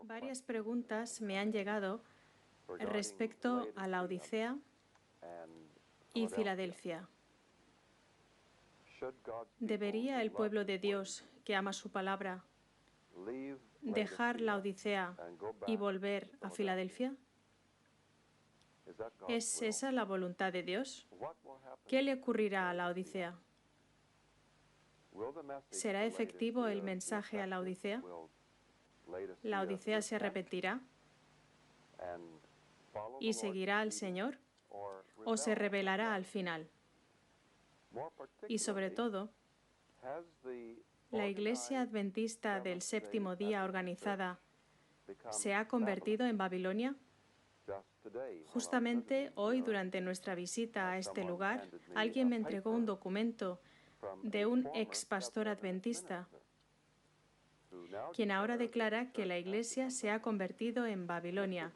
Varias preguntas me han llegado respecto a la Odisea y Filadelfia. ¿Debería el pueblo de Dios, que ama su palabra, dejar la Odisea y volver a Filadelfia? ¿Es esa la voluntad de Dios? ¿Qué le ocurrirá a la Odisea? ¿Será efectivo el mensaje a la Odisea? ¿La Odisea se arrepentirá y seguirá al Señor? ¿O se rebelará al final? Y sobre todo, ¿la Iglesia Adventista del Séptimo Día organizada se ha convertido en Babilonia? Justamente hoy, durante nuestra visita a este lugar, alguien me entregó un documento de un ex pastor adventista, quien ahora declara que la Iglesia se ha convertido en Babilonia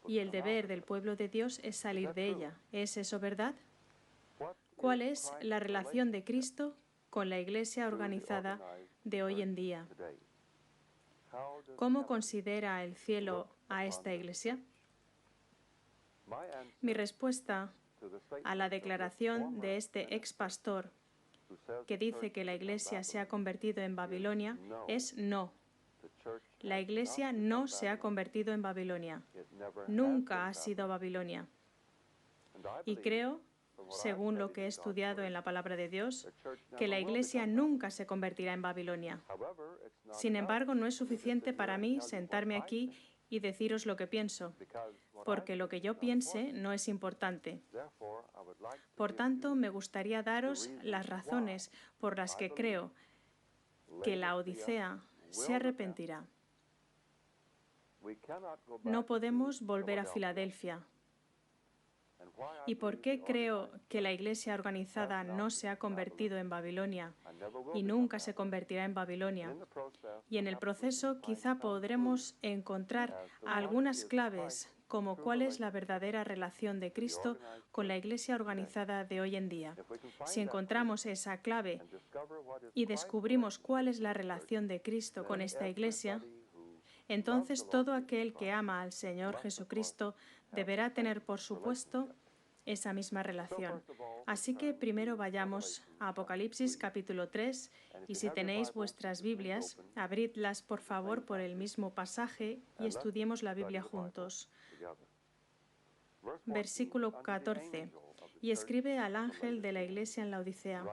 y el deber del pueblo de Dios es salir de ella. ¿Es eso verdad? ¿Cuál es la relación de Cristo con la Iglesia organizada de hoy en día? ¿Cómo considera el cielo a esta Iglesia? Mi respuesta a la declaración de este ex pastor que dice que la Iglesia se ha convertido en Babilonia es no. La Iglesia no se ha convertido en Babilonia. Nunca ha sido Babilonia. Y creo, según lo que he estudiado en la Palabra de Dios, que la Iglesia nunca se convertirá en Babilonia. Sin embargo, no es suficiente para mí sentarme aquí y deciros lo que pienso, porque lo que yo piense no es importante. Por tanto, me gustaría daros las razones por las que creo que la Odisea se arrepentirá. No podemos volver a Filadelfia. ¿Y por qué creo que la Iglesia organizada no se ha convertido en Babilonia y nunca se convertirá en Babilonia? Y en el proceso quizá podremos encontrar algunas claves, como cuál es la verdadera relación de Cristo con la Iglesia organizada de hoy en día. Si encontramos esa clave y descubrimos cuál es la relación de Cristo con esta Iglesia, entonces todo aquel que ama al Señor Jesucristo deberá tener, por supuesto, esa misma relación. Así que primero vayamos a Apocalipsis capítulo 3 y si tenéis vuestras Biblias, abridlas por favor por el mismo pasaje y estudiemos la Biblia juntos. Versículo 14. Y escribe al ángel de la iglesia en la Odisea.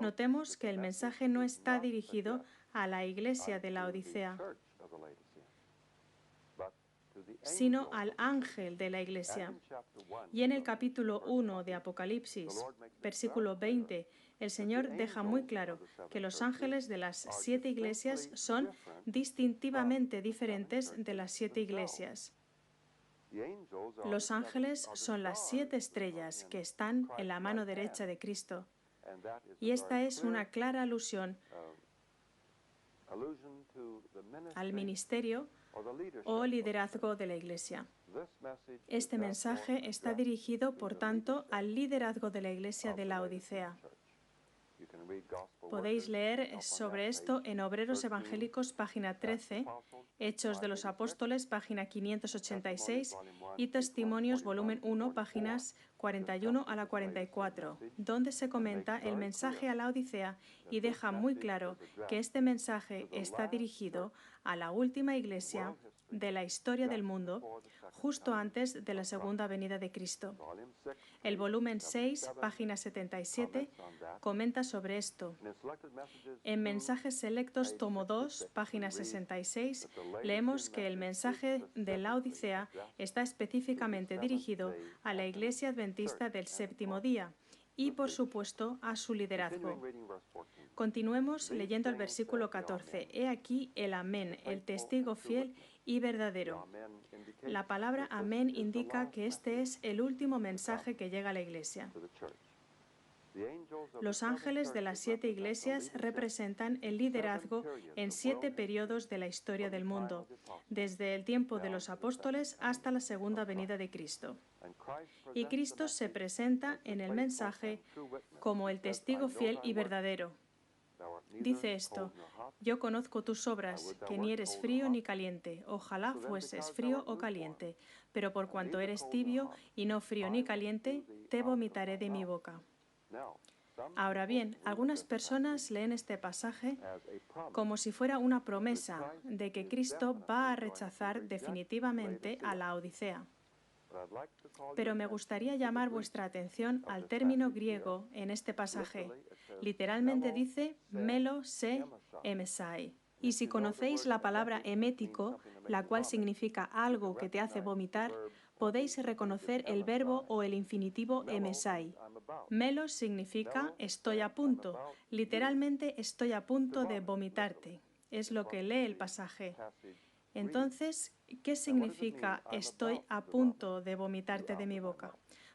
Notemos que el mensaje no está dirigido a la iglesia de la Odisea, sino al ángel de la iglesia. Y en el capítulo 1 de Apocalipsis, versículo 20, el Señor deja muy claro que los ángeles de las 7 iglesias son distintivamente diferentes de las 7 iglesias. Los ángeles son las 7 estrellas que están en la mano derecha de Cristo. Y esta es una clara alusión al ministerio o liderazgo de la Iglesia. Este mensaje está dirigido, por tanto, al liderazgo de la Iglesia de la Odisea. Podéis leer sobre esto en Obreros Evangélicos, página 13, Hechos de los Apóstoles, página 586 y Testimonios, volumen 1, páginas 41 a la 44, donde se comenta el mensaje a la Odisea y deja muy claro que este mensaje está dirigido a la última iglesia de la historia del mundo, justo antes de la segunda venida de Cristo. El volumen 6, página 77, comenta sobre esto. En Mensajes Selectos, tomo 2, página 66, leemos que el mensaje de la Odisea está específicamente dirigido a la Iglesia Adventista del Séptimo Día y, por supuesto, a su liderazgo. Continuemos leyendo el versículo 14. He aquí el amén, el testigo fiel y verdadero. La palabra amén indica que este es el último mensaje que llega a la Iglesia. Los ángeles de las 7 iglesias representan el liderazgo en 7 periodos de la historia del mundo, desde el tiempo de los apóstoles hasta la segunda venida de Cristo. Y Cristo se presenta en el mensaje como el testigo fiel y verdadero. Dice esto: yo conozco tus obras, que ni eres frío ni caliente. Ojalá fueses frío o caliente, pero por cuanto eres tibio y no frío ni caliente, te vomitaré de mi boca. Ahora bien, algunas personas leen este pasaje como si fuera una promesa de que Cristo va a rechazar definitivamente a la Odisea. Pero me gustaría llamar vuestra atención al término griego en este pasaje. Literalmente dice melo se emesai. Y si conocéis la palabra emético, la cual significa algo que te hace vomitar, podéis reconocer el verbo o el infinitivo emesai. Melos significa estoy a punto. Literalmente estoy a punto de vomitarte. Es lo que lee el pasaje. Entonces, ¿qué significa estoy a punto de vomitarte de mi boca?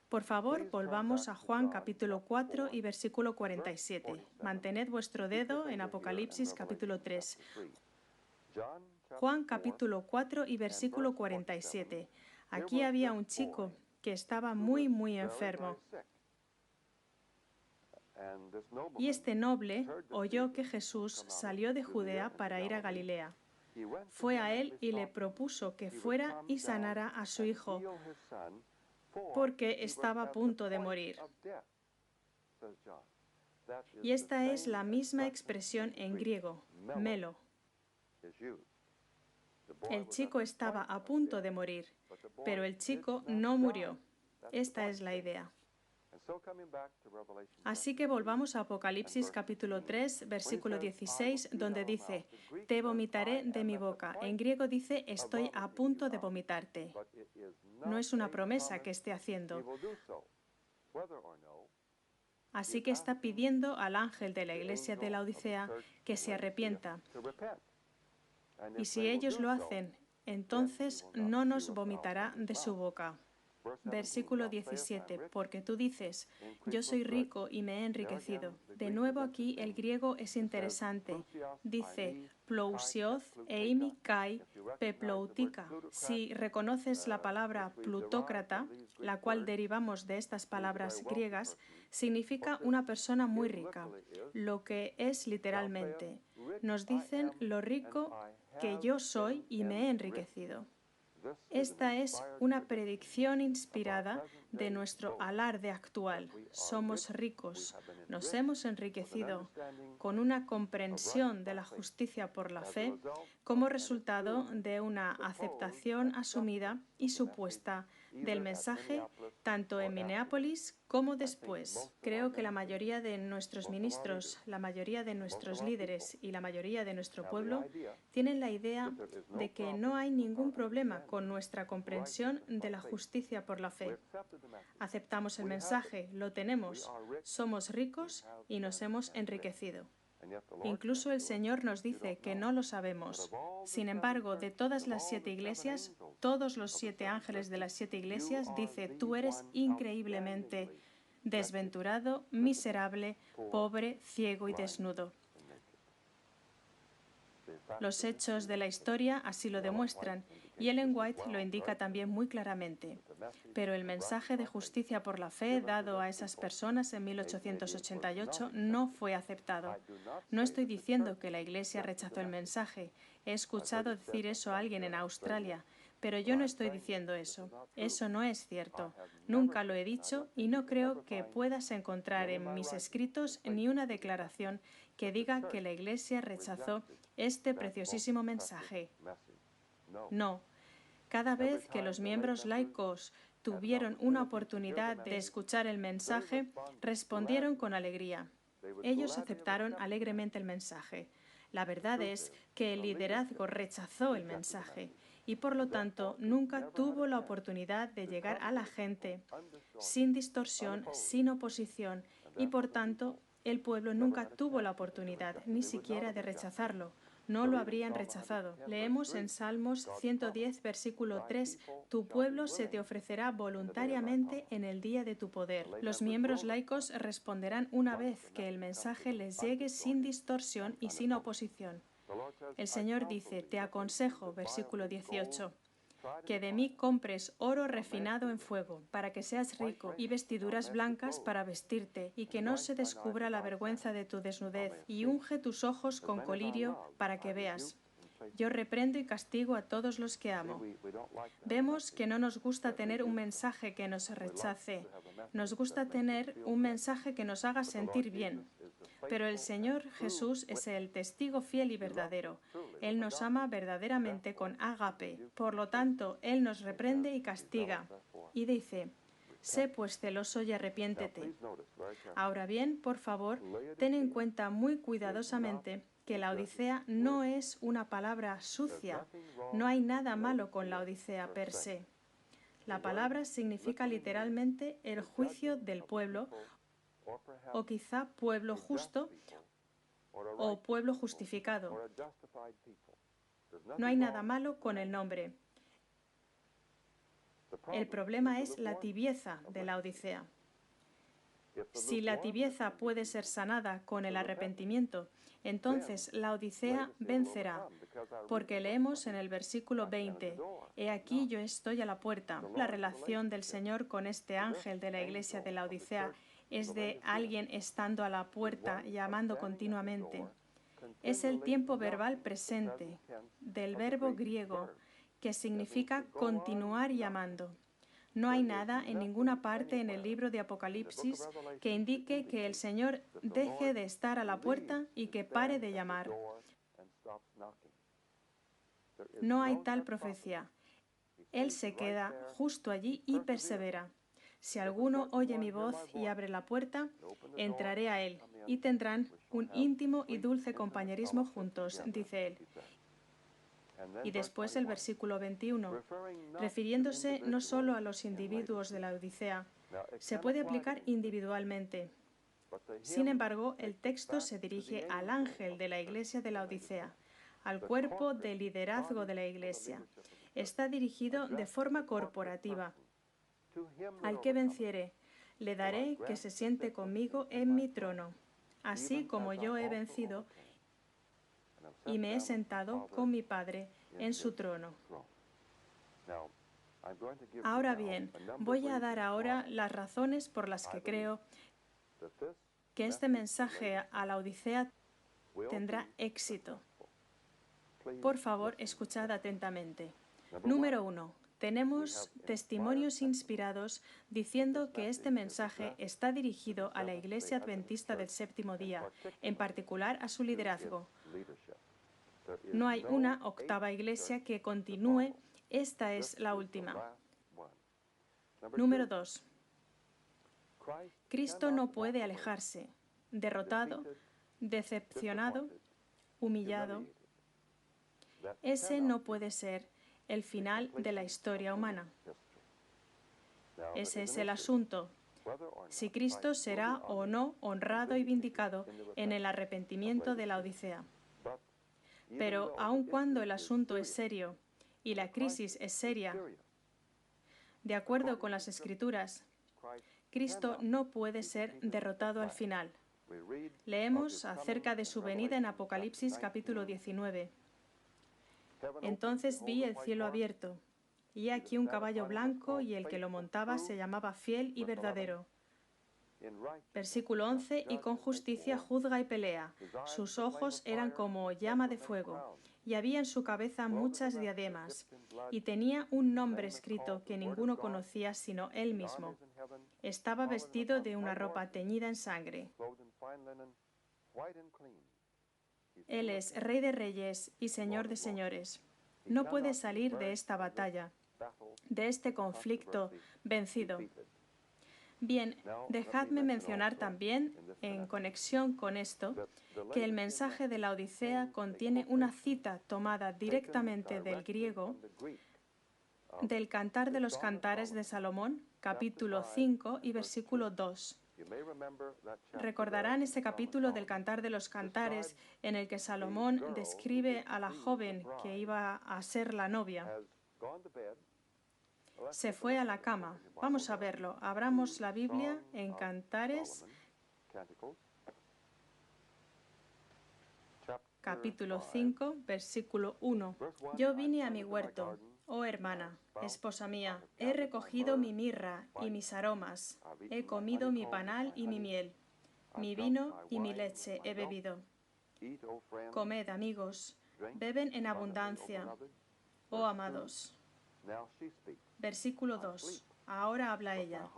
Por favor, volvamos a Juan capítulo 4 y versículo 47. Mantened vuestro dedo en Apocalipsis capítulo 3. Juan capítulo 4 y versículo 47. Aquí había un chico que estaba muy enfermo. Y este noble oyó que Jesús salió de Judea para ir a Galilea. Fue a él y le propuso que fuera y sanara a su hijo, porque estaba a punto de morir. Y esta es la misma expresión en griego, melo. El chico estaba a punto de morir, pero el chico no murió. Esta es la idea. Así que volvamos a Apocalipsis capítulo 3, versículo 16, donde dice, te vomitaré de mi boca. En griego dice, estoy a punto de vomitarte. No es una promesa que esté haciendo. Así que está pidiendo al ángel de la iglesia de la Odisea que se arrepienta. Y si ellos lo hacen, entonces no nos vomitará de su boca. Versículo 17, porque tú dices, yo soy rico y me he enriquecido. De nuevo aquí el griego es interesante. Dice, plousioz eimi kai peploutika. Si reconoces la palabra plutócrata, la cual derivamos de estas palabras griegas, significa una persona muy rica. Lo que es literalmente, nos dicen lo rico que yo soy y me he enriquecido. Esta es una predicción inspirada de nuestro alarde actual. Somos ricos, nos hemos enriquecido con una comprensión de la justicia por la fe como resultado de una aceptación asumida y supuesta del mensaje tanto en Minneapolis como después. Creo que la mayoría de nuestros ministros, la mayoría de nuestros líderes y la mayoría de nuestro pueblo tienen la idea de que no hay ningún problema con nuestra comprensión de la justicia por la fe. Aceptamos el mensaje, lo tenemos, somos ricos y nos hemos enriquecido. Incluso el Señor nos dice que no lo sabemos. Sin embargo, de todas las 7 iglesias, todos los 7 ángeles de las 7 iglesias dice, tú eres increíblemente desventurado, miserable, pobre, ciego y desnudo. Los hechos de la historia así lo demuestran, y Ellen White lo indica también muy claramente. Pero el mensaje de justicia por la fe dado a esas personas en 1888 no fue aceptado. No estoy diciendo que la Iglesia rechazó el mensaje. He escuchado decir eso a alguien en Australia, pero yo no estoy diciendo eso. Eso no es cierto. Nunca lo he dicho y no creo que puedas encontrar en mis escritos ni una declaración que diga que la Iglesia rechazó este preciosísimo mensaje. No. Cada vez que los miembros laicos tuvieron una oportunidad de escuchar el mensaje, respondieron con alegría. Ellos aceptaron alegremente el mensaje. La verdad es que el liderazgo rechazó el mensaje y por lo tanto nunca tuvo la oportunidad de llegar a la gente sin distorsión, sin oposición y por tanto el pueblo nunca tuvo la oportunidad ni siquiera de rechazarlo. No lo habrían rechazado. Leemos en Salmos 110, versículo 3, tu pueblo se te ofrecerá voluntariamente en el día de tu poder. Los miembros laicos responderán una vez que el mensaje les llegue sin distorsión y sin oposición. El Señor dice, te aconsejo, versículo 18, que de mí compres oro refinado en fuego, para que seas rico, y vestiduras blancas para vestirte, y que no se descubra la vergüenza de tu desnudez, y unge tus ojos con colirio para que veas. Yo reprendo y castigo a todos los que amo. Vemos que no nos gusta tener un mensaje que nos rechace. Nos gusta tener un mensaje que nos haga sentir bien. Pero el Señor Jesús es el testigo fiel y verdadero. Él nos ama verdaderamente con ágape. Por lo tanto, Él nos reprende y castiga. Y dice, sé pues celoso y arrepiéntete. Ahora bien, por favor, ten en cuenta muy cuidadosamente que la Odisea no es una palabra sucia. No hay nada malo con la Odisea per se. La palabra significa literalmente el juicio del pueblo, o quizá pueblo justo o pueblo justificado. No hay nada malo con el nombre. El problema es la tibieza de la Odisea. Si la tibieza puede ser sanada con el arrepentimiento, entonces la Odisea vencerá, porque leemos en el versículo 20, «He aquí yo estoy a la puerta». La relación del Señor con este ángel de la iglesia de la Odisea es de alguien estando a la puerta llamando continuamente. Es el tiempo verbal presente del verbo griego que significa continuar llamando. No hay nada en ninguna parte en el libro de Apocalipsis que indique que el Señor deje de estar a la puerta y que pare de llamar. No hay tal profecía. Él se queda justo allí y persevera. Si alguno oye mi voz y abre la puerta, entraré a él y tendrán un íntimo y dulce compañerismo juntos, dice él. Y después el versículo 21, refiriéndose no solo a los individuos de la Odisea, se puede aplicar individualmente. Sin embargo, el texto se dirige al ángel de la iglesia de la Odisea, al cuerpo de liderazgo de la iglesia. Está dirigido de forma corporativa. Al que venciere, le daré que se siente conmigo en mi trono, así como yo he vencido y me he sentado con mi Padre en su trono. Ahora bien, voy a dar ahora las razones por las que creo que este mensaje a la Odisea tendrá éxito. Por favor, escuchad atentamente. Número 1. Tenemos testimonios inspirados diciendo que este mensaje está dirigido a la Iglesia Adventista del Séptimo Día, en particular a su liderazgo. No hay una octava iglesia que continúe, esta es la última. Número 2. Cristo no puede alejarse, derrotado, decepcionado, humillado. Ese no puede ser el final de la historia humana. Ese es el asunto. Si Cristo será o no honrado y vindicado en el arrepentimiento de la Odisea. Pero aun cuando el asunto es serio y la crisis es seria, de acuerdo con las Escrituras, Cristo no puede ser derrotado al final. Leemos acerca de su venida en Apocalipsis capítulo 19. Entonces vi el cielo abierto, y aquí un caballo blanco, y el que lo montaba se llamaba Fiel y Verdadero. Versículo 11, y con justicia juzga y pelea. Sus ojos eran como llama de fuego, y había en su cabeza muchas diademas, y tenía un nombre escrito que ninguno conocía sino él mismo. Estaba vestido de una ropa teñida en sangre. Él es Rey de Reyes y Señor de Señores. No puede salir de esta batalla, de este conflicto vencido. Bien, dejadme mencionar también, en conexión con esto, que el mensaje de la Odisea contiene una cita tomada directamente del griego del Cantar de los Cantares de Salomón, capítulo 5 y versículo 2. Recordarán ese capítulo del Cantar de los Cantares en el que Salomón describe a la joven que iba a ser la novia. Se fue a la cama. Vamos a verlo. Abramos la Biblia en Cantares, capítulo 5, versículo 1. Yo vine a mi huerto, oh hermana, esposa mía, he recogido mi mirra y mis aromas, he comido mi panal y mi miel, mi vino y mi leche he bebido. Comed, amigos, beben en abundancia, oh amados. Versículo 2. Ahora habla ella.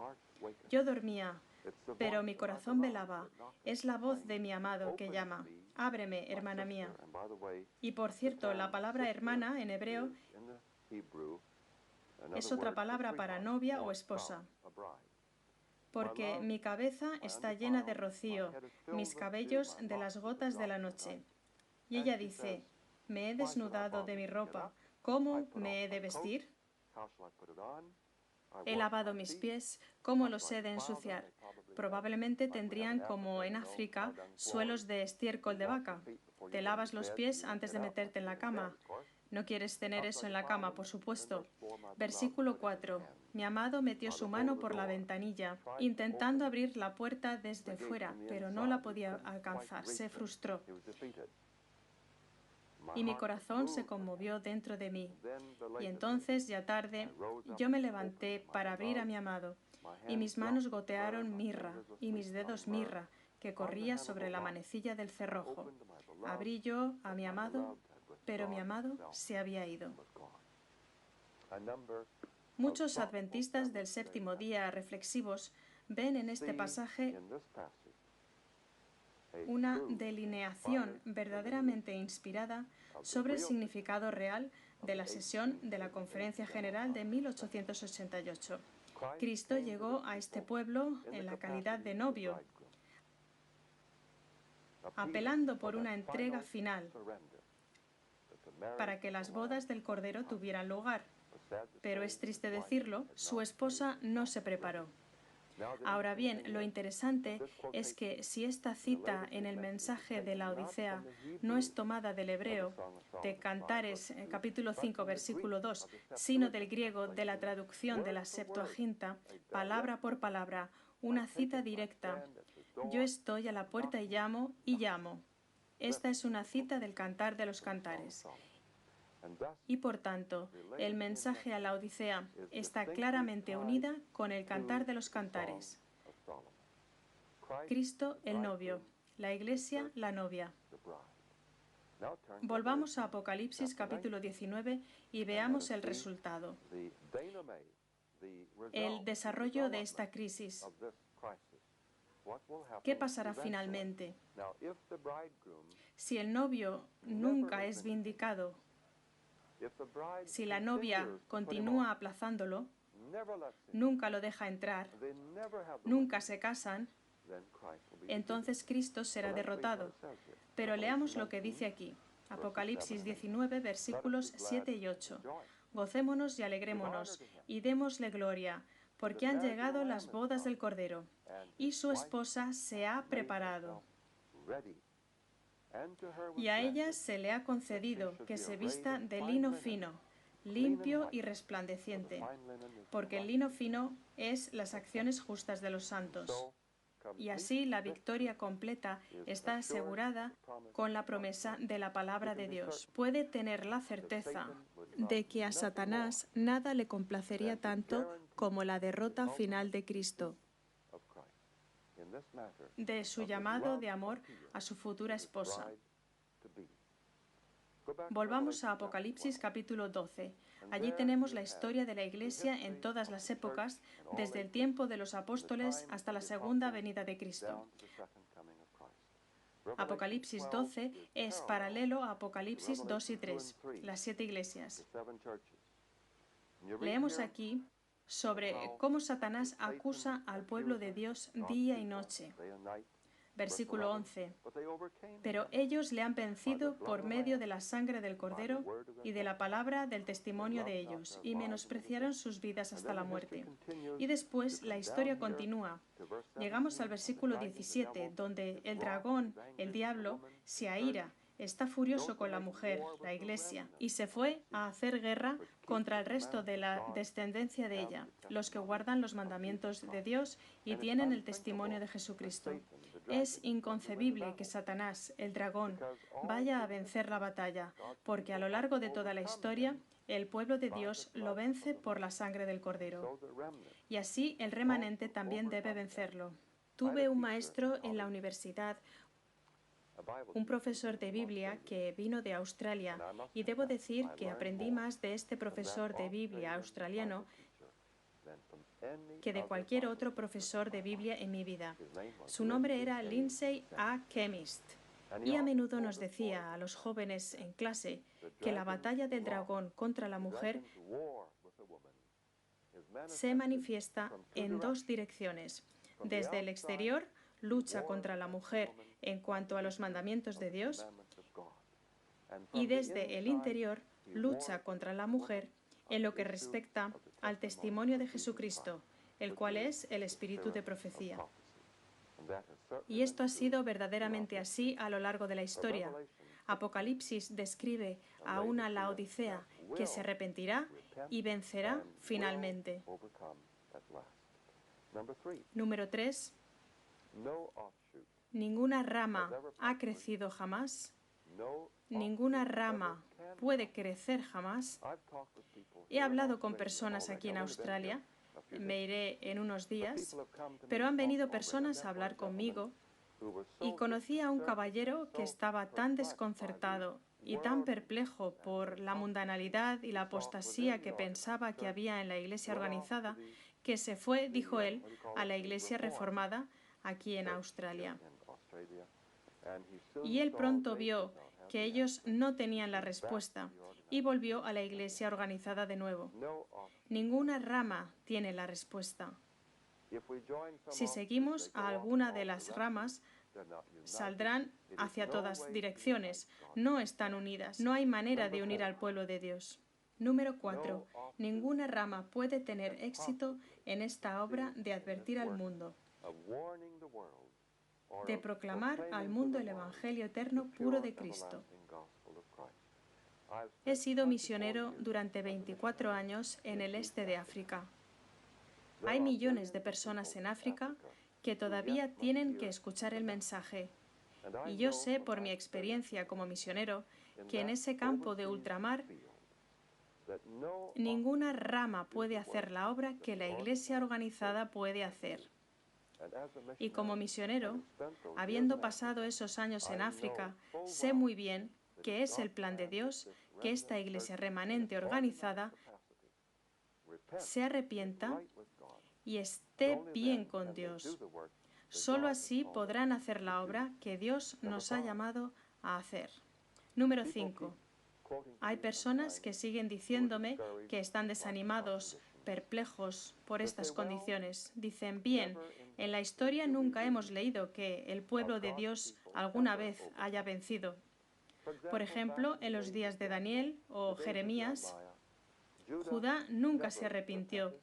Yo dormía, pero mi corazón velaba. Es la voz de mi amado que llama. Ábreme, hermana mía. Y por cierto, la palabra hermana en hebreo es otra palabra para novia o esposa. Porque mi cabeza está llena de rocío, mis cabellos de las gotas de la noche. Y ella dice, me he desnudado de mi ropa, ¿cómo me he de vestir? He lavado mis pies, ¿cómo los he de ensuciar? Probablemente tendrían, como en África, suelos de estiércol de vaca. Te lavas los pies antes de meterte en la cama. No quieres tener eso en la cama, por supuesto. Versículo 4. Mi amado metió su mano por la ventanilla, intentando abrir la puerta desde fuera, pero no la podía alcanzar. Se frustró. Y mi corazón se conmovió dentro de mí. Y entonces, ya tarde, yo me levanté para abrir a mi amado, y mis manos gotearon mirra, y mis dedos mirra, que corría sobre la manecilla del cerrojo. Abrí yo a mi amado, pero mi amado se había ido. Muchos adventistas del séptimo día reflexivos ven en este pasaje una delineación verdaderamente inspirada sobre el significado real de la sesión de la Conferencia General de 1888. Cristo llegó a este pueblo en la calidad de novio, apelando por una entrega final para que las bodas del Cordero tuvieran lugar. Pero es triste decirlo, su esposa no se preparó. Ahora bien, lo interesante es que si esta cita en el mensaje de la Odisea no es tomada del hebreo, de Cantares capítulo 5 versículo 2, sino del griego de la traducción de la Septuaginta, palabra por palabra, una cita directa. Yo estoy a la puerta y llamo, y llamo. Esta es una cita del Cantar de los Cantares. Y por tanto, el mensaje a la Odisea está claramente unida con el Cantar de los Cantares. Cristo el novio, la Iglesia la novia. Volvamos a Apocalipsis capítulo 19 y veamos el resultado. El desarrollo de esta crisis. ¿Qué pasará finalmente? Si el novio nunca es vindicado, si la novia continúa aplazándolo, nunca lo deja entrar, nunca se casan, entonces Cristo será derrotado. Pero leamos lo que dice aquí, Apocalipsis 19, versículos 7 y 8. Gocémonos y alegrémonos, y démosle gloria, porque han llegado las bodas del Cordero, y su esposa se ha preparado. Y a ella se le ha concedido que se vista de lino fino, limpio y resplandeciente, porque el lino fino es las acciones justas de los santos. Y así la victoria completa está asegurada con la promesa de la palabra de Dios. Puede tener la certeza de que a Satanás nada le complacería tanto como la derrota final de Cristo, de su llamado de amor a su futura esposa. Volvamos a Apocalipsis capítulo 12. Allí tenemos la historia de la Iglesia en todas las épocas, desde el tiempo de los apóstoles hasta la segunda venida de Cristo. Apocalipsis 12 es paralelo a Apocalipsis 2 y 3, las 7 iglesias. Leemos aquí sobre cómo Satanás acusa al pueblo de Dios día y noche. Versículo 11. Pero ellos le han vencido por medio de la sangre del Cordero y de la palabra del testimonio de ellos, y menospreciaron sus vidas hasta la muerte. Y después la historia continúa. Llegamos al versículo 17, donde el dragón, el diablo, se aira, está furioso con la mujer, la Iglesia, y se fue a hacer guerra contra el resto de la descendencia de ella, los que guardan los mandamientos de Dios y tienen el testimonio de Jesucristo. Es inconcebible que Satanás, el dragón, vaya a vencer la batalla, porque a lo largo de toda la historia, el pueblo de Dios lo vence por la sangre del Cordero. Y así el remanente también debe vencerlo. Tuve un maestro en la universidad, un profesor de Biblia que vino de Australia, y debo decir que aprendí más de este profesor de Biblia australiano que de cualquier otro profesor de Biblia en mi vida. Su nombre era Lindsay A. Chemist, y a menudo nos decía a los jóvenes en clase que la batalla del dragón contra la mujer se manifiesta en dos direcciones. Desde el exterior, lucha contra la mujer en cuanto a los mandamientos de Dios, y desde el interior, lucha contra la mujer en lo que respecta al testimonio de Jesucristo, el cual es el espíritu de profecía. Y esto ha sido verdaderamente así a lo largo de la historia. Apocalipsis describe a una Laodicea que se arrepentirá y vencerá finalmente. Número 3. Ninguna rama ha crecido jamás. Ninguna rama puede crecer jamás. He hablado con personas aquí en Australia, me iré en unos días, pero han venido personas a hablar conmigo y conocí a un caballero que estaba tan desconcertado y tan perplejo por la mundanalidad y la apostasía que pensaba que había en la iglesia organizada, que se fue, dijo él, a la iglesia reformada aquí en Australia. Y él pronto vio que ellos no tenían la respuesta y volvió a la iglesia organizada de nuevo. Ninguna rama tiene la respuesta. Si seguimos a alguna de las ramas, saldrán hacia todas direcciones. No están unidas. No hay manera de unir al pueblo de Dios. Número 4. Ninguna rama puede tener éxito en esta obra de advertir al mundo, de proclamar al mundo el Evangelio eterno puro de Cristo. He sido misionero durante 24 años en el este de África. Hay millones de personas en África que todavía tienen que escuchar el mensaje. Y yo sé por mi experiencia como misionero que en ese campo de ultramar ninguna rama puede hacer la obra que la iglesia organizada puede hacer. Y como misionero, habiendo pasado esos años en África, sé muy bien que es el plan de Dios que esta iglesia remanente organizada se arrepienta y esté bien con Dios. Solo así podrán hacer la obra que Dios nos ha llamado a hacer. Número 5. Hay personas que siguen diciéndome que están desanimados, perplejos por estas condiciones. Dicen, bien, en la historia nunca hemos leído que el pueblo de Dios alguna vez haya vencido. Por ejemplo, en los días de Daniel o Jeremías, Judá nunca se arrepintió.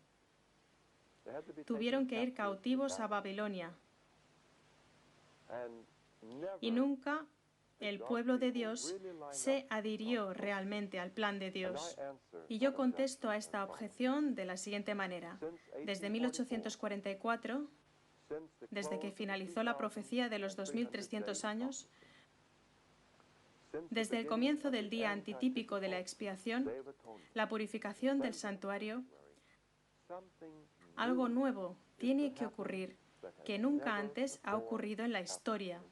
Tuvieron que ir cautivos a Babilonia. Y nunca el pueblo de Dios se adhirió realmente al plan de Dios. Y yo contesto a esta objeción de la siguiente manera. Desde 1844, desde que finalizó la profecía de los 2300 años, desde el comienzo del día antitípico de la expiación, la purificación del santuario, algo nuevo tiene que ocurrir, que nunca antes ha ocurrido en la historia.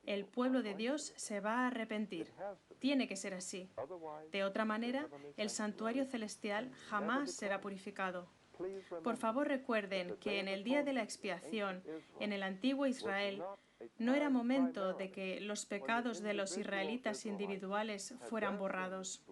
El pueblo de Dios se va a arrepentir. Tiene que ser así. De otra manera, el santuario celestial jamás será purificado. Por favor, recuerden que en el día de la expiación, en el antiguo Israel, no era momento de que los pecados de los israelitas individuales fueran borrados,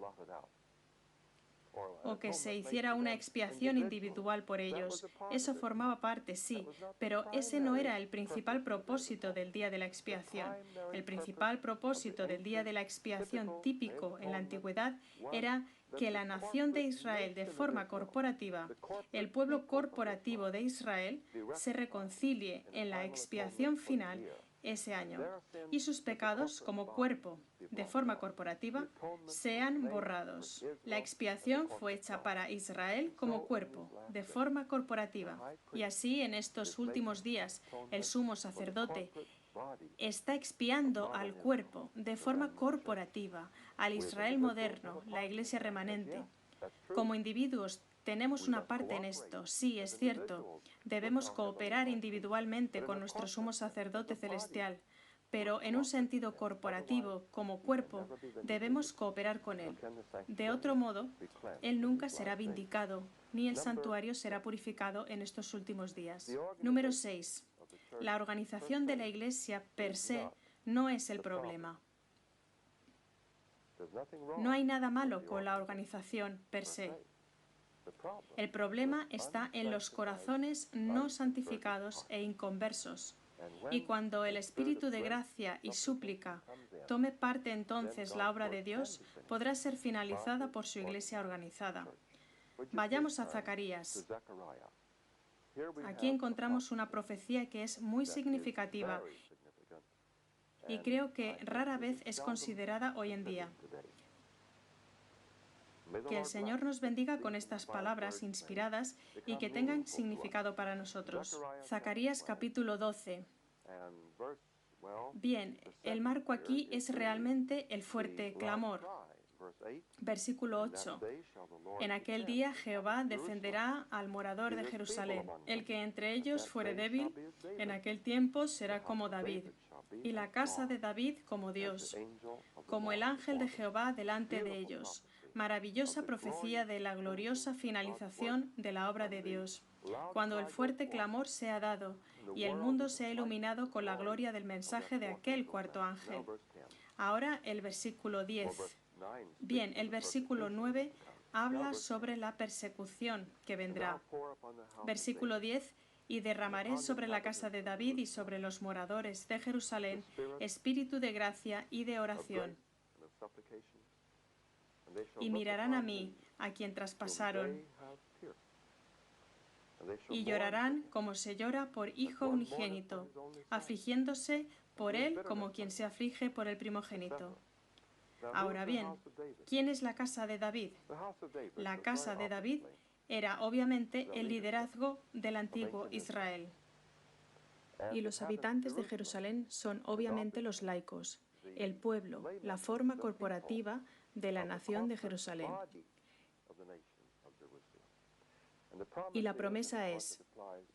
o que se hiciera una expiación individual por ellos. Eso formaba parte, sí, pero ese no era el principal propósito del día de la expiación. El principal propósito del día de la expiación típico en la antigüedad era que la nación de Israel, de forma corporativa, el pueblo corporativo de Israel, se reconcilie en la expiación final ese año, y sus pecados como cuerpo, de forma corporativa, sean borrados. La expiación fue hecha para Israel como cuerpo, de forma corporativa. Y así, en estos últimos días, el sumo sacerdote está expiando al cuerpo, de forma corporativa, al Israel moderno, la iglesia remanente. Como individuos, tenemos una parte en esto, sí, es cierto. Debemos cooperar individualmente con nuestro sumo sacerdote celestial, pero en un sentido corporativo, como cuerpo, debemos cooperar con él. De otro modo, él nunca será vindicado, ni el santuario será purificado en estos últimos días. Número 6. La organización de la iglesia per se no es el problema. No hay nada malo con la organización per se. El problema está en los corazones no santificados e inconversos. Y cuando el Espíritu de gracia y súplica tome parte entonces la obra de Dios, podrá ser finalizada por su iglesia organizada. Vayamos a Zacarías. Aquí encontramos una profecía que es muy significativa y creo que rara vez es considerada hoy en día. Que el Señor nos bendiga con estas palabras inspiradas y que tengan significado para nosotros. Zacarías capítulo 12. Bien, el marco aquí es realmente el fuerte clamor. Versículo 8. En aquel día Jehová defenderá al morador de Jerusalén. El que entre ellos fuere débil, en aquel tiempo será como David, y la casa de David como Dios, como el ángel de Jehová delante de ellos. Maravillosa profecía de la gloriosa finalización de la obra de Dios. Cuando el fuerte clamor sea dado y el mundo sea iluminado con la gloria del mensaje de aquel cuarto ángel. Ahora el versículo 10. Bien, el versículo 9 habla sobre la persecución que vendrá. Versículo 10. Y derramaré sobre la casa de David y sobre los moradores de Jerusalén espíritu de gracia y de oración. Y mirarán a mí, a quien traspasaron, y llorarán como se llora por hijo unigénito, afligiéndose por él como quien se aflige por el primogénito. Ahora bien, ¿quién es la casa de David? La casa de David era obviamente el liderazgo del antiguo Israel. Y los habitantes de Jerusalén son obviamente los laicos, el pueblo, la forma corporativa de la nación de Jerusalén. Y la promesa es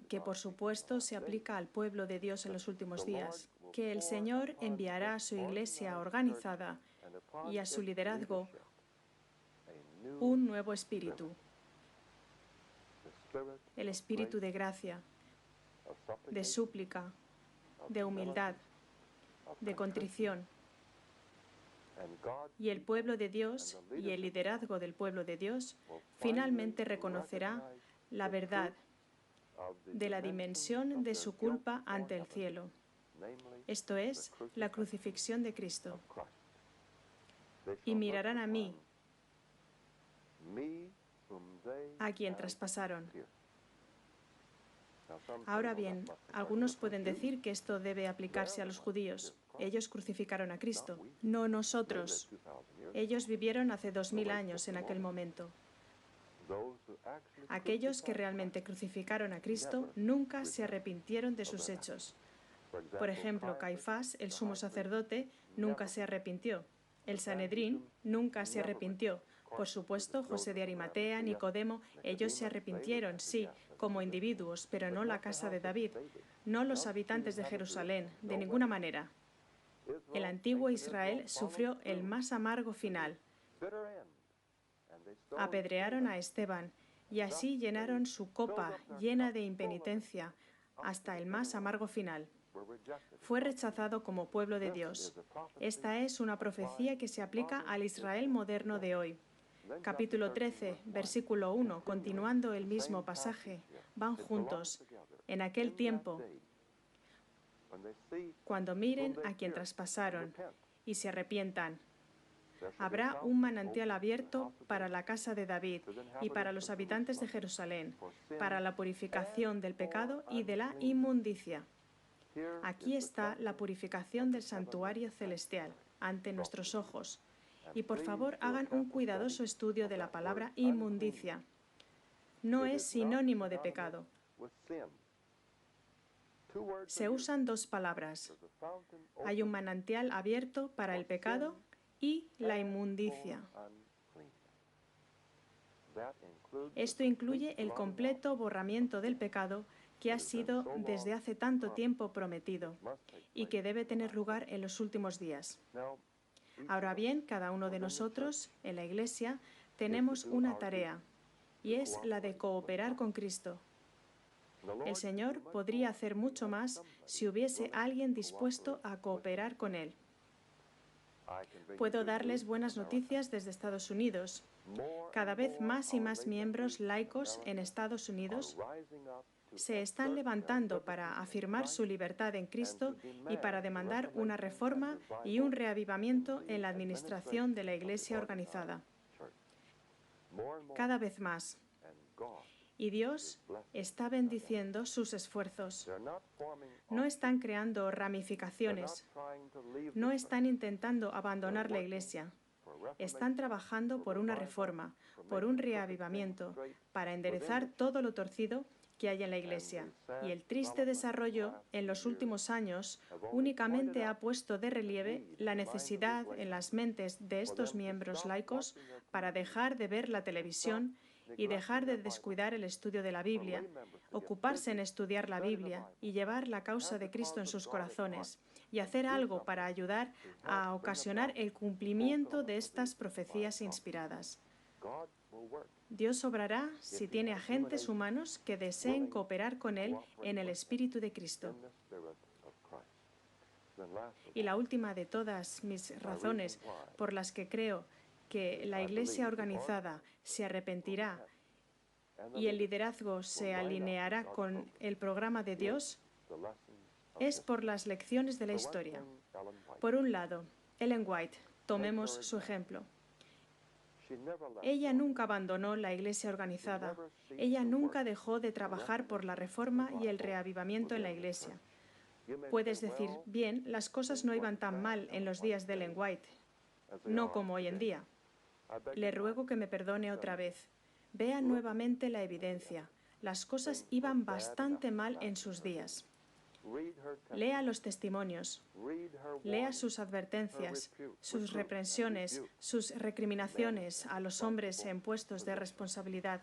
que, por supuesto, se aplica al pueblo de Dios en los últimos días, que el Señor enviará a su iglesia organizada y a su liderazgo un nuevo espíritu, el espíritu de gracia, de súplica, de humildad, de contrición. Y el pueblo de Dios y el liderazgo del pueblo de Dios finalmente reconocerá la verdad de la dimensión de su culpa ante el cielo. Esto es, la crucifixión de Cristo. Y mirarán a mí, a quien traspasaron. Ahora bien, algunos pueden decir que esto debe aplicarse a los judíos. Ellos crucificaron a Cristo, no nosotros. Ellos vivieron hace 2000 años en aquel momento. Aquellos que realmente crucificaron a Cristo nunca se arrepintieron de sus hechos. Por ejemplo, Caifás, el sumo sacerdote, nunca se arrepintió. El Sanedrín nunca se arrepintió. Por supuesto, José de Arimatea, Nicodemo, ellos se arrepintieron, sí, como individuos, pero no la casa de David, no los habitantes de Jerusalén, de ninguna manera. El antiguo Israel sufrió el más amargo final. Apedrearon a Esteban y así llenaron su copa llena de impenitencia hasta el más amargo final. Fue rechazado como pueblo de Dios. Esta es una profecía que se aplica al Israel moderno de hoy. Capítulo 13, versículo 1, continuando el mismo pasaje, van juntos. En aquel tiempo, cuando miren a quien traspasaron y se arrepientan, habrá un manantial abierto para la casa de David y para los habitantes de Jerusalén, para la purificación del pecado y de la inmundicia. Aquí está la purificación del santuario celestial, ante nuestros ojos. Y por favor hagan un cuidadoso estudio de la palabra inmundicia. No es sinónimo de pecado. Se usan dos palabras. Hay un manantial abierto para el pecado y la inmundicia. Esto incluye el completo borramiento del pecado que ha sido desde hace tanto tiempo prometido y que debe tener lugar en los últimos días. Ahora bien, cada uno de nosotros, en la Iglesia, tenemos una tarea, y es la de cooperar con Cristo. El Señor podría hacer mucho más si hubiese alguien dispuesto a cooperar con Él. Puedo darles buenas noticias desde Estados Unidos. Cada vez más y más miembros laicos en Estados Unidos se están levantando para afirmar su libertad en Cristo y para demandar una reforma y un reavivamiento en la administración de la Iglesia organizada. Cada vez más. Y Dios está bendiciendo sus esfuerzos. No están creando ramificaciones. No están intentando abandonar la Iglesia. Están trabajando por una reforma, por un reavivamiento, para enderezar todo lo torcido que hay en la Iglesia. Y el triste desarrollo en los últimos años únicamente ha puesto de relieve la necesidad en las mentes de estos miembros laicos para dejar de ver la televisión y dejar de descuidar el estudio de la Biblia, ocuparse en estudiar la Biblia y llevar la causa de Cristo en sus corazones, y hacer algo para ayudar a ocasionar el cumplimiento de estas profecías inspiradas. Dios obrará si tiene agentes humanos que deseen cooperar con Él en el Espíritu de Cristo. Y la última de todas mis razones por las que creo que la Iglesia organizada se arrepentirá y el liderazgo se alineará con el programa de Dios es por las lecciones de la historia. Por un lado, Ellen White, tomemos su ejemplo. Ella nunca abandonó la Iglesia organizada. Ella nunca dejó de trabajar por la reforma y el reavivamiento en la Iglesia. Puedes decir, bien, las cosas no iban tan mal en los días de Ellen White, no como hoy en día. Le ruego que me perdone otra vez. Vea nuevamente la evidencia. Las cosas iban bastante mal en sus días. Lea los testimonios, lea sus advertencias, sus reprensiones, sus recriminaciones a los hombres en puestos de responsabilidad.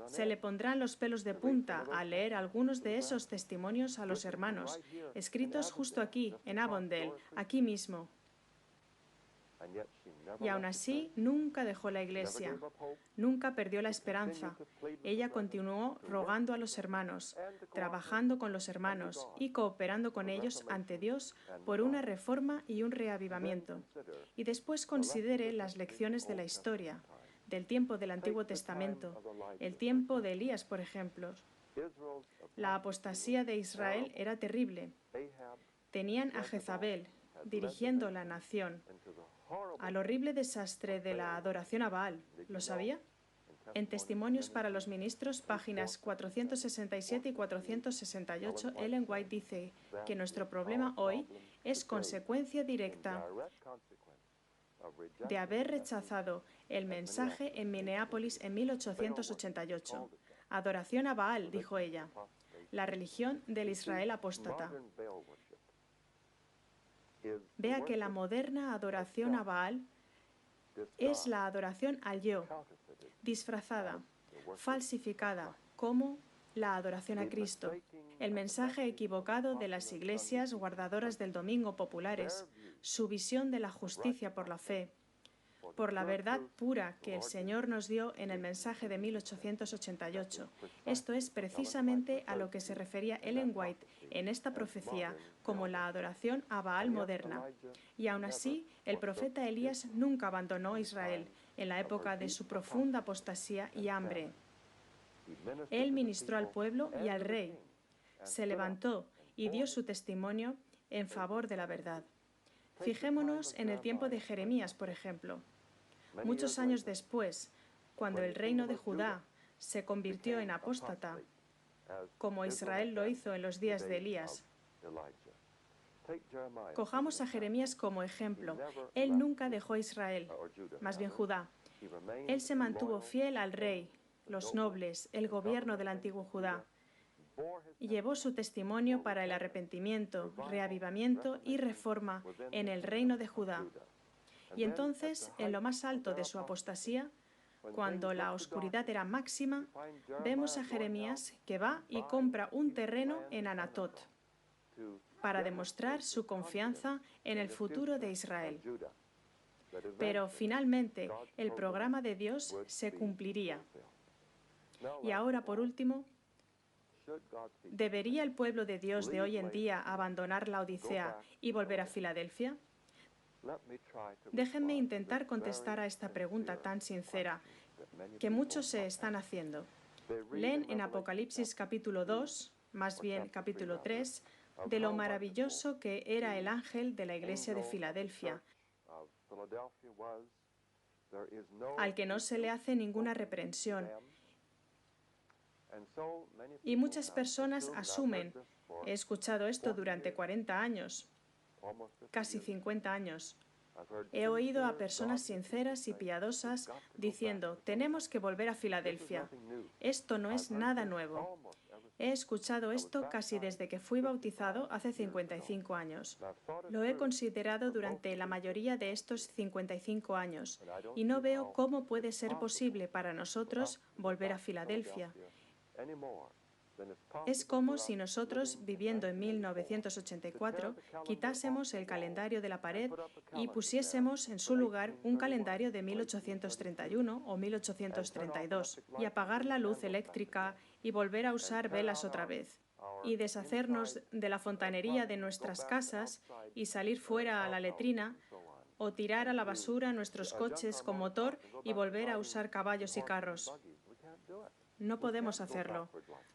Se le pondrán los pelos de punta al leer algunos de esos testimonios a los hermanos, escritos justo aquí, en Avondale, aquí mismo. Y aún así, nunca dejó la Iglesia, nunca perdió la esperanza. Ella continuó rogando a los hermanos, trabajando con los hermanos y cooperando con ellos ante Dios por una reforma y un reavivamiento. Y después considere las lecciones de la historia, del tiempo del Antiguo Testamento, el tiempo de Elías, por ejemplo. La apostasía de Israel era terrible. Tenían a Jezabel dirigiendo la nación al horrible desastre de la adoración a Baal. ¿Lo sabía? En Testimonios para los Ministros, páginas 467 y 468, Ellen White dice que nuestro problema hoy es consecuencia directa de haber rechazado el mensaje en Minneapolis en 1888. Adoración a Baal, dijo ella, la religión del Israel apóstata. Vea que la moderna adoración a Baal es la adoración al yo, disfrazada, falsificada, como la adoración a Cristo. El mensaje equivocado de las iglesias guardadoras del domingo populares, su visión de la justicia por la fe, por la verdad pura que el Señor nos dio en el mensaje de 1888. Esto es precisamente a lo que se refería Ellen White en esta profecía como la adoración a Baal moderna. Y aún así, el profeta Elías nunca abandonó Israel en la época de su profunda apostasía y hambre. Él ministró al pueblo y al rey. Se levantó y dio su testimonio en favor de la verdad. Fijémonos en el tiempo de Jeremías, por ejemplo. Muchos años después, cuando el reino de Judá se convirtió en apóstata, como Israel lo hizo en los días de Elías. Cojamos a Jeremías como ejemplo. Él nunca dejó Israel, más bien Judá. Él se mantuvo fiel al rey, los nobles, el gobierno del antiguo Judá. Llevó su testimonio para el arrepentimiento, reavivamiento y reforma en el reino de Judá. Y entonces, en lo más alto de su apostasía, cuando la oscuridad era máxima, vemos a Jeremías que va y compra un terreno en Anatot para demostrar su confianza en el futuro de Israel. Pero finalmente, el programa de Dios se cumpliría. Y ahora, por último, ¿debería el pueblo de Dios de hoy en día abandonar la Odisea y volver a Filadelfia? Déjenme intentar contestar a esta pregunta tan sincera que muchos se están haciendo. Leen en Apocalipsis capítulo 2, más bien capítulo 3, de lo maravilloso que era el ángel de la iglesia de Filadelfia, al que no se le hace ninguna reprensión. Y muchas personas asumen, he escuchado esto durante 40 años, casi 50 años. He oído a personas sinceras y piadosas diciendo, tenemos que volver a Filadelfia. Esto no es nada nuevo. He escuchado esto casi desde que fui bautizado hace 55 años. Lo he considerado durante la mayoría de estos 55 años y no veo cómo puede ser posible para nosotros volver a Filadelfia. Es como si nosotros, viviendo en 1984, quitásemos el calendario de la pared y pusiésemos en su lugar un calendario de 1831 o 1832 y apagar la luz eléctrica y volver a usar velas otra vez y deshacernos de la fontanería de nuestras casas y salir fuera a la letrina o tirar a la basura nuestros coches con motor y volver a usar caballos y carros. No podemos hacerlo.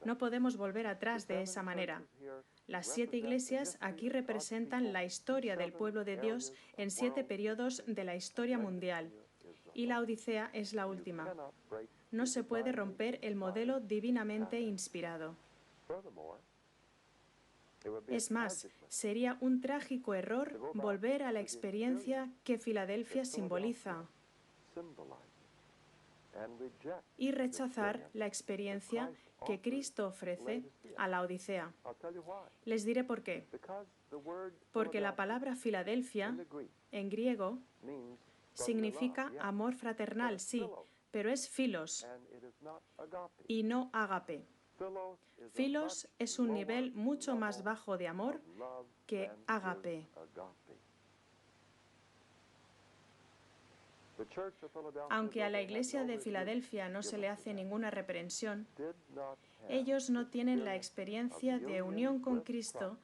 No podemos volver atrás de esa manera. Las 7 iglesias aquí representan la historia del pueblo de Dios en 7 periodos de la historia mundial. Y la Odisea es la última. No se puede romper el modelo divinamente inspirado. Es más, sería un trágico error volver a la experiencia que Filadelfia simboliza y rechazar la experiencia que Cristo ofrece a la Odisea. Les diré por qué. Porque la palabra Filadelfia, en griego, significa amor fraternal, sí, pero es filos y no ágape. Filos es un nivel mucho más bajo de amor que ágape. Aunque a la iglesia de Filadelfia no se le hace ninguna reprensión, ellos no tienen la experiencia de unión con Cristo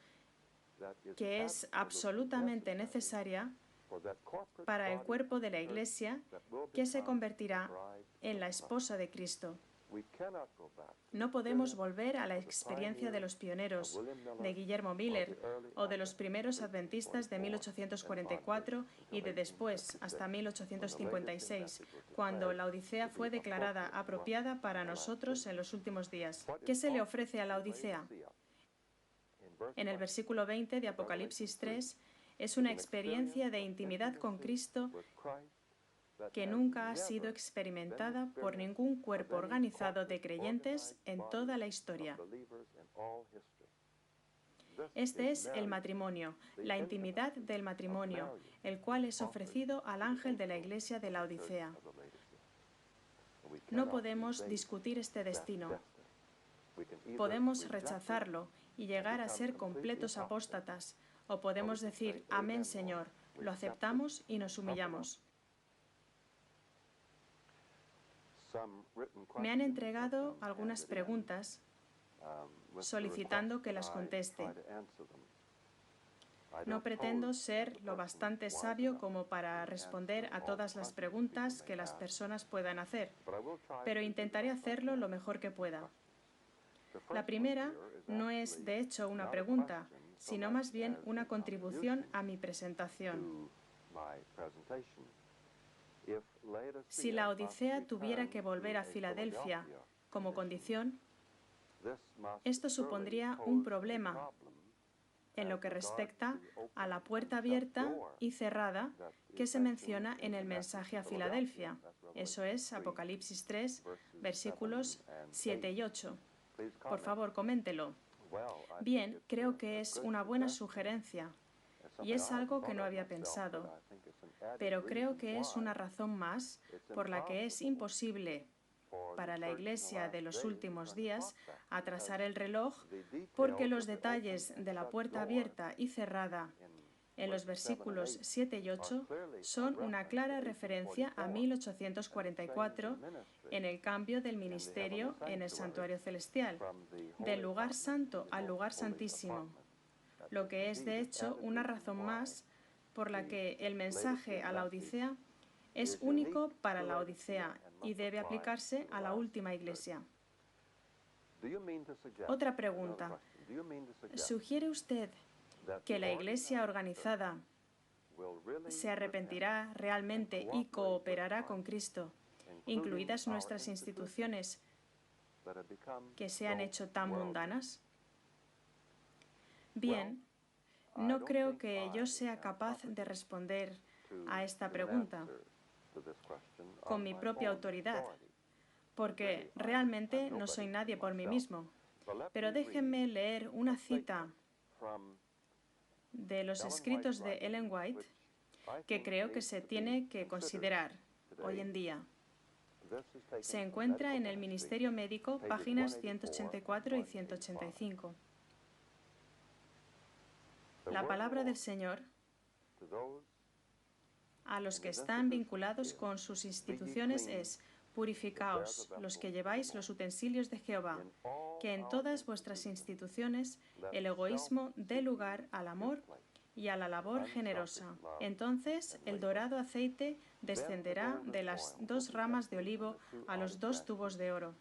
que es absolutamente necesaria para el cuerpo de la iglesia que se convertirá en la esposa de Cristo. No podemos volver a la experiencia de los pioneros, de Guillermo Miller, o de los primeros adventistas de 1844 y de después, hasta 1856, cuando la Odisea fue declarada apropiada para nosotros en los últimos días. ¿Qué se le ofrece a la Odisea? En el versículo 20 de Apocalipsis 3, es una experiencia de intimidad con Cristo que nunca ha sido experimentada por ningún cuerpo organizado de creyentes en toda la historia. Este es el matrimonio, la intimidad del matrimonio, el cual es ofrecido al ángel de la iglesia de la Odisea. No podemos discutir este destino. Podemos rechazarlo y llegar a ser completos apóstatas, o podemos decir, amén, Señor, lo aceptamos y nos humillamos. Me han entregado algunas preguntas solicitando que las conteste. No pretendo ser lo bastante sabio como para responder a todas las preguntas que las personas puedan hacer, pero intentaré hacerlo lo mejor que pueda. La primera no es, de hecho, una pregunta, sino más bien una contribución a mi presentación. Si la Odisea tuviera que volver a Filadelfia como condición, Esto supondría un problema en lo que respecta a la puerta abierta y cerrada que se menciona en el mensaje a Filadelfia. Eso es Apocalipsis 3, versículos 7 y 8. Por favor, coméntelo. Bien, creo que es una buena sugerencia y es algo que no había pensado, pero creo que es una razón más por la que es imposible para la Iglesia de los últimos días atrasar el reloj, porque los detalles de la puerta abierta y cerrada en los versículos 7 y 8 son una clara referencia a 1844 en el cambio del ministerio en el santuario celestial, del lugar santo al lugar santísimo, lo que es de hecho una razón más por la que el mensaje a la Odisea es único para la Odisea y debe aplicarse a la última iglesia. Otra pregunta. ¿Sugiere usted que la iglesia organizada se arrepentirá realmente y cooperará con Cristo, incluidas nuestras instituciones que se han hecho tan mundanas? Bien, no creo que yo sea capaz de responder a esta pregunta con mi propia autoridad, porque realmente no soy nadie por mí mismo. Pero déjenme leer una cita de los escritos de Ellen White que creo que se tiene que considerar hoy en día. Se encuentra en el Ministerio Médico, páginas 184 y 185. La palabra del Señor a los que están vinculados con sus instituciones es: purificaos, los que lleváis los utensilios de Jehová, que en todas vuestras instituciones el egoísmo dé lugar al amor y a la labor generosa. Entonces el dorado aceite descenderá de las 2 ramas de olivo a los 2 tubos de oro,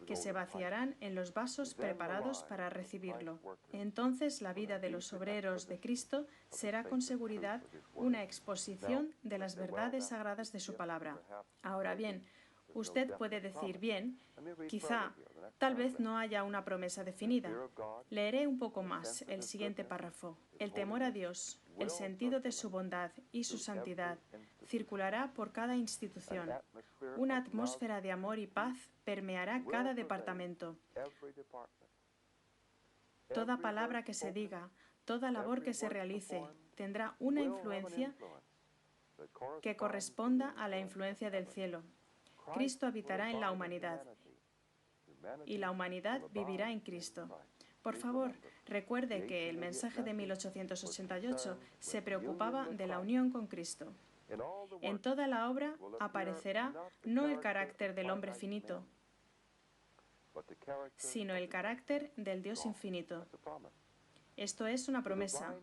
que se vaciarán en los vasos preparados para recibirlo. Entonces la vida de los obreros de Cristo será con seguridad una exposición de las verdades sagradas de su palabra. Ahora bien, usted puede decir: bien, quizá, tal vez no haya una promesa definida. Leeré un poco más el siguiente párrafo. El temor a Dios, el sentido de su bondad y su santidad circulará por cada institución. Una atmósfera de amor y paz permeará cada departamento. Toda palabra que se diga, toda labor que se realice, tendrá una influencia que corresponda a la influencia del cielo. Cristo habitará en la humanidad y la humanidad vivirá en Cristo. Por favor, recuerde que el mensaje de 1888 se preocupaba de la unión con Cristo. En toda la obra aparecerá no el carácter del hombre finito, sino el carácter del Dios infinito. Esto es una promesa.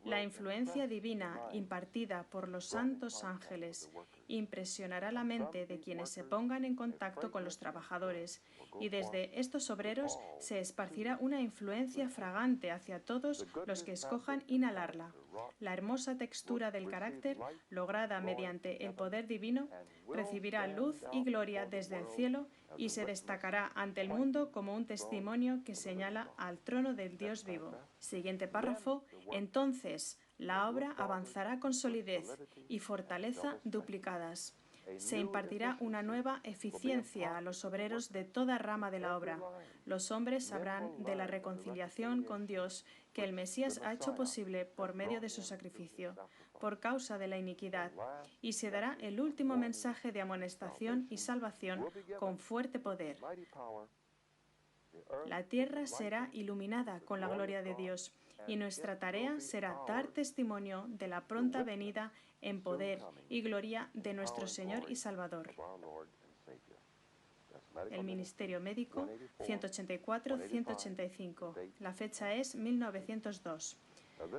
La influencia divina impartida por los santos ángeles impresionará la mente de quienes se pongan en contacto con los trabajadores, y desde estos obreros se esparcirá una influencia fragante hacia todos los que escojan inhalarla. La hermosa textura del carácter, lograda mediante el poder divino, recibirá luz y gloria desde el cielo y se destacará ante el mundo como un testimonio que señala al trono del Dios vivo. Siguiente párrafo. Entonces la obra avanzará con solidez y fortaleza duplicadas. Se impartirá una nueva eficiencia a los obreros de toda rama de la obra. Los hombres sabrán de la reconciliación con Dios que el Mesías ha hecho posible por medio de su sacrificio, por causa de la iniquidad, y se dará el último mensaje de amonestación y salvación con fuerte poder. La tierra será iluminada con la gloria de Dios, y nuestra tarea será dar testimonio de la pronta venida en poder y gloria de nuestro Señor y Salvador. El Ministerio Médico, 184-185. La fecha es 1902.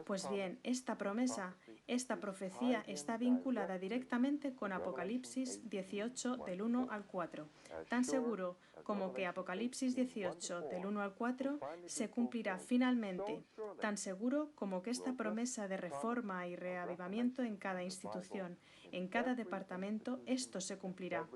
Pues bien, esta promesa, esta profecía está vinculada directamente con Apocalipsis 18 del 1 al 4. Tan seguro como que Apocalipsis 18 del 1 al 4 se cumplirá finalmente, tan seguro como que esta promesa de reforma y reavivamiento en cada institución, en cada departamento, esto se cumplirá.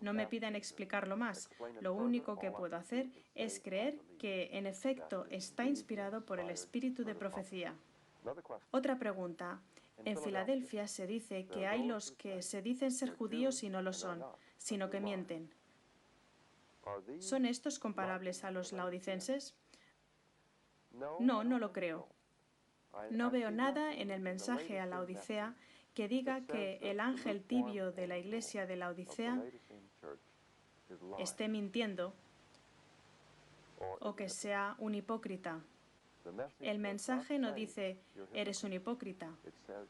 No me pidan explicarlo más. Lo único que puedo hacer es creer que, en efecto, está inspirado por el espíritu de profecía. Otra pregunta. En Filadelfia se dice que hay los que se dicen ser judíos y no lo son, sino que mienten. ¿Son estos comparables a los laodicenses? No, no lo creo. No veo nada en el mensaje a la Odisea que diga que el ángel tibio de la iglesia de la Odisea esté mintiendo o que sea un hipócrita. El mensaje no dice eres un hipócrita,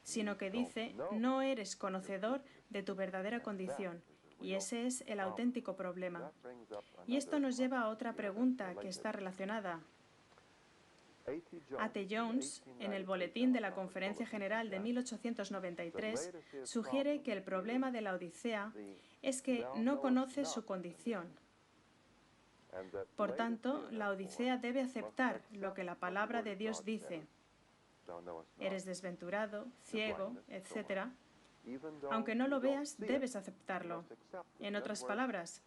sino que dice no eres conocedor de tu verdadera condición. Y ese es el auténtico problema. Y esto nos lleva a otra pregunta que está relacionada. A.T. Jones, en el boletín de la Conferencia General de 1893, sugiere que el problema de la Odisea es que no conoce su condición. Por tanto, la Odisea debe aceptar lo que la palabra de Dios dice. Eres desventurado, ciego, etc. Aunque no lo veas, debes aceptarlo. En otras palabras,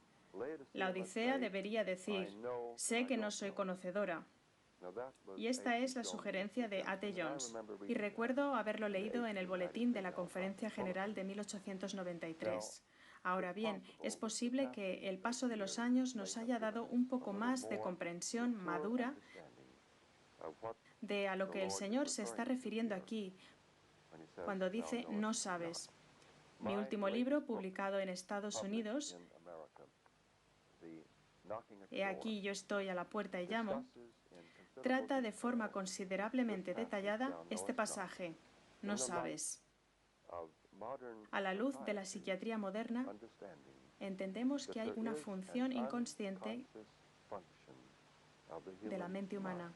la Odisea debería decir, sé que no soy conocedora. Y esta es la sugerencia de A.T. Jones. Y recuerdo haberlo leído en el boletín de la Conferencia General de 1893. Ahora bien, es posible que el paso de los años nos haya dado un poco más de comprensión madura de a lo que el Señor se está refiriendo aquí cuando dice no sabes. Mi último libro, publicado en Estados Unidos, He aquí yo estoy a la puerta y llamo, trata de forma considerablemente detallada este pasaje, no sabes. A la luz de la psiquiatría moderna, entendemos que hay una función inconsciente de la mente humana.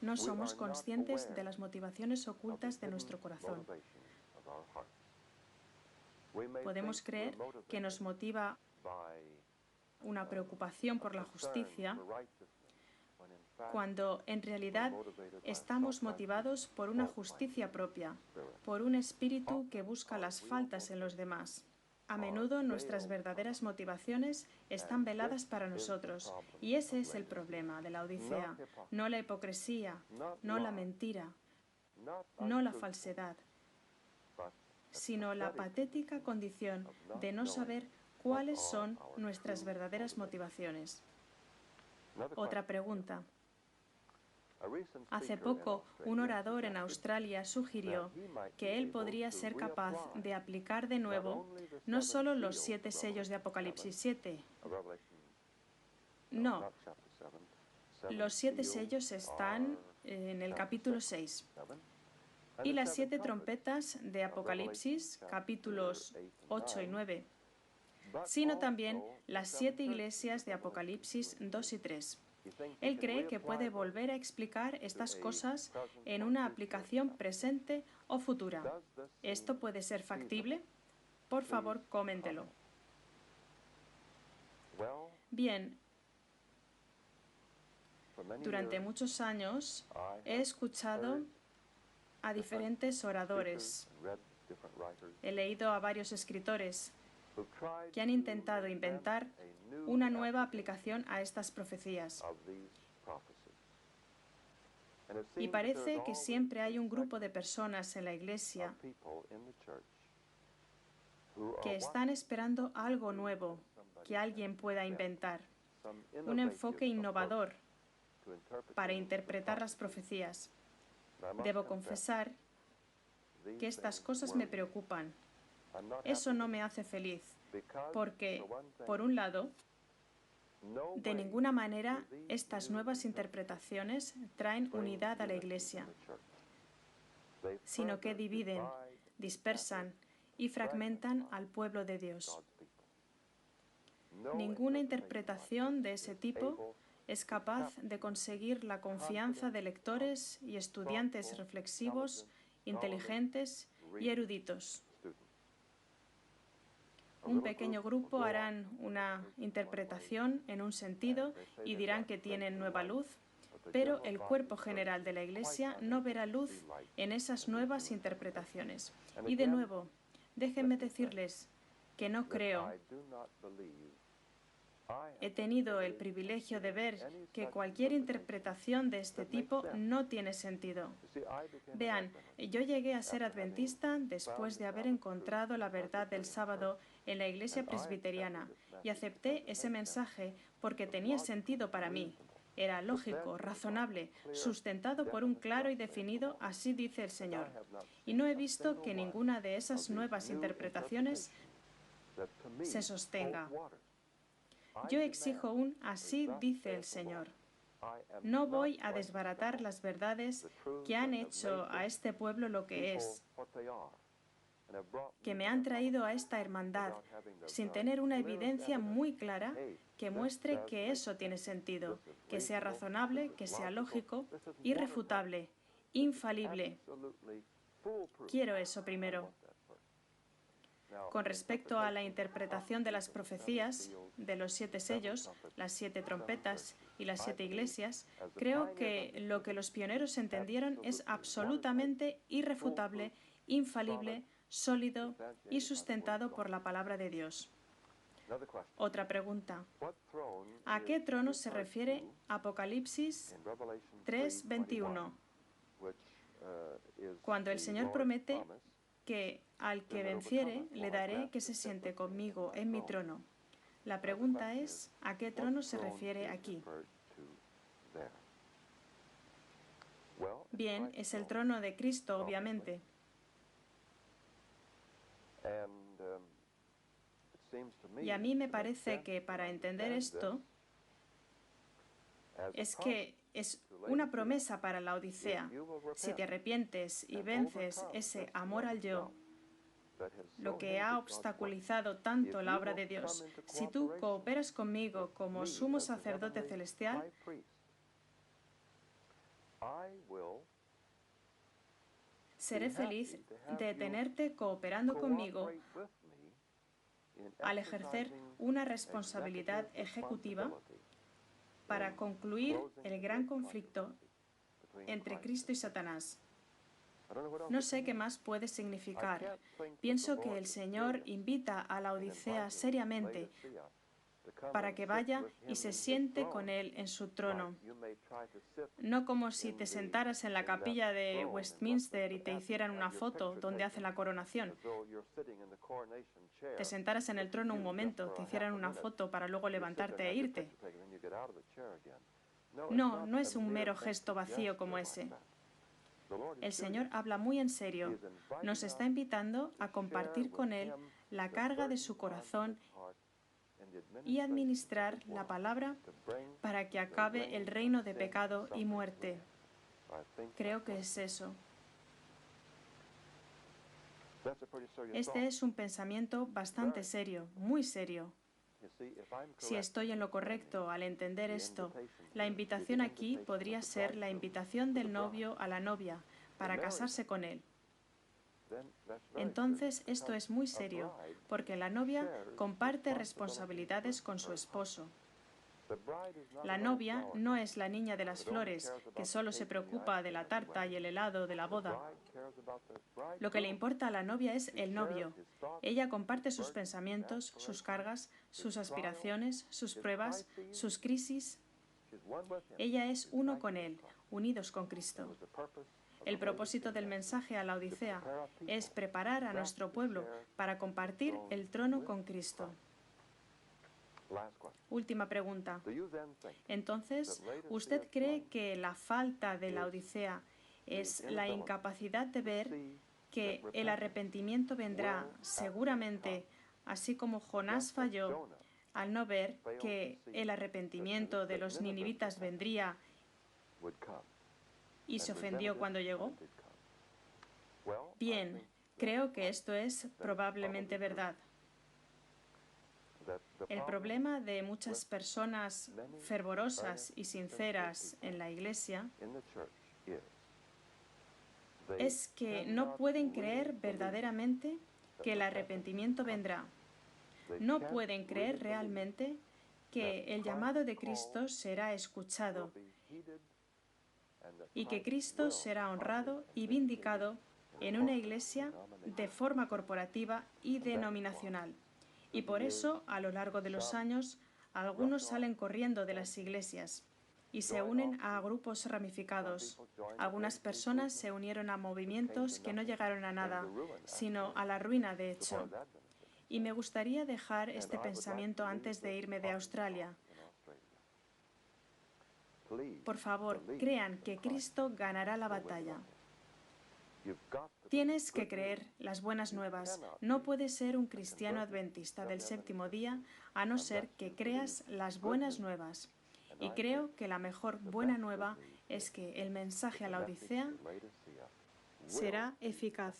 No somos conscientes de las motivaciones ocultas de nuestro corazón. Podemos creer que nos motiva una preocupación por la justicia, cuando en realidad estamos motivados por una justicia propia, por un espíritu que busca las faltas en los demás. A menudo nuestras verdaderas motivaciones están veladas para nosotros, y ese es el problema de la Odisea, no la hipocresía, no la mentira, no la falsedad, sino la patética condición de no saber cuáles son nuestras verdaderas motivaciones. Otra pregunta. Hace poco, un orador en Australia sugirió que él podría ser capaz de aplicar de nuevo no solo los 7 sellos de Apocalipsis 7. No, los 7 sellos están en el capítulo 6. Y las 7 trompetas de Apocalipsis, capítulos 8 y 9. Sino también las 7 iglesias de Apocalipsis 2 y 3. Él cree que puede volver a explicar estas cosas en una aplicación presente o futura. ¿Esto puede ser factible? Por favor, coméntelo. Bien, durante muchos años he escuchado a diferentes oradores. He leído a varios escritores que han intentado inventar una nueva aplicación a estas profecías. Y parece que siempre hay un grupo de personas en la Iglesia que están esperando algo nuevo que alguien pueda inventar, un enfoque innovador para interpretar las profecías. Debo confesar que estas cosas me preocupan. Eso no me hace feliz, porque, por un lado, de ninguna manera estas nuevas interpretaciones traen unidad a la Iglesia, sino que dividen, dispersan y fragmentan al pueblo de Dios. Ninguna interpretación de ese tipo es capaz de conseguir la confianza de lectores y estudiantes reflexivos, inteligentes y eruditos. Un pequeño grupo harán una interpretación en un sentido y dirán que tienen nueva luz, pero el cuerpo general de la Iglesia no verá luz en esas nuevas interpretaciones. Y de nuevo, déjenme decirles que no creo. He tenido el privilegio de ver que cualquier interpretación de este tipo no tiene sentido. Vean, yo llegué a ser adventista después de haber encontrado la verdad del sábado en la iglesia presbiteriana y acepté ese mensaje porque tenía sentido para mí. Era lógico, razonable, sustentado por un claro y definido "así dice el Señor". Y no he visto que ninguna de esas nuevas interpretaciones se sostenga. Yo exijo un "así dice el Señor". No voy a desbaratar las verdades que han hecho a este pueblo lo que es, que me han traído a esta hermandad, sin tener una evidencia muy clara que muestre que eso tiene sentido, que sea razonable, que sea lógico, irrefutable, infalible. Quiero eso primero. Con respecto a la interpretación de las profecías, de los 7 sellos, las 7 trompetas y las 7 iglesias, creo que lo que los pioneros entendieron es absolutamente irrefutable, infalible, sólido y sustentado por la palabra de Dios. Otra pregunta. ¿A qué trono se refiere Apocalipsis 3:21? Cuando el Señor promete que al que venciere le daré que se siente conmigo en mi trono. La pregunta es, ¿a qué trono se refiere aquí? Bien, es el trono de Cristo, obviamente. Y a mí me parece que para entender esto, es que es una promesa para la Odisea. Si te arrepientes y vences ese amor al yo, lo que ha obstaculizado tanto la obra de Dios, si tú cooperas conmigo como sumo sacerdote celestial, seré feliz de tenerte cooperando conmigo al ejercer una responsabilidad ejecutiva para concluir el gran conflicto entre Cristo y Satanás. No sé qué más puede significar. Pienso que el Señor invita a la Odisea seriamente para que vaya y se siente con Él en su trono. No como si te sentaras en la capilla de Westminster y te hicieran una foto donde hace la coronación. Te sentaras en el trono un momento, te hicieran una foto para luego levantarte e irte. No, no es un mero gesto vacío como ese. El Señor habla muy en serio. Nos está invitando a compartir con Él la carga de su corazón y administrar la palabra para que acabe el reino de pecado y muerte. Creo que es eso. Este es un pensamiento bastante serio, muy serio. Si estoy en lo correcto al entender esto, la invitación aquí podría ser la invitación del novio a la novia para casarse con él. Entonces esto es muy serio, porque la novia comparte responsabilidades con su esposo. La novia no es la niña de las flores, que solo se preocupa de la tarta y el helado de la boda. Lo que le importa a la novia es el novio. Ella comparte sus pensamientos, sus cargas, sus aspiraciones, sus pruebas, sus crisis. Ella es uno con él, unidos con Cristo. El propósito del mensaje a la Odisea es preparar a nuestro pueblo para compartir el trono con Cristo. Última pregunta. Entonces, ¿usted cree que la falta de la Odisea es la incapacidad de ver que el arrepentimiento vendrá seguramente, así como Jonás falló al no ver que el arrepentimiento de los ninivitas vendría y se ofendió cuando llegó? Bien, creo que esto es probablemente verdad. El problema de muchas personas fervorosas y sinceras en la Iglesia es que no pueden creer verdaderamente que el arrepentimiento vendrá. No pueden creer realmente que el llamado de Cristo será escuchado y que Cristo será honrado y vindicado en una iglesia de forma corporativa y denominacional. Y por eso, a lo largo de los años, algunos salen corriendo de las iglesias y se unen a grupos ramificados. Algunas personas se unieron a movimientos que no llegaron a nada, sino a la ruina, de hecho. Y me gustaría dejar este pensamiento antes de irme de Australia. Por favor, crean que Cristo ganará la batalla. Tienes que creer las buenas nuevas. No puedes ser un cristiano adventista del séptimo día a no ser que creas las buenas nuevas. Y creo que la mejor buena nueva es que el mensaje a la Odisea será eficaz.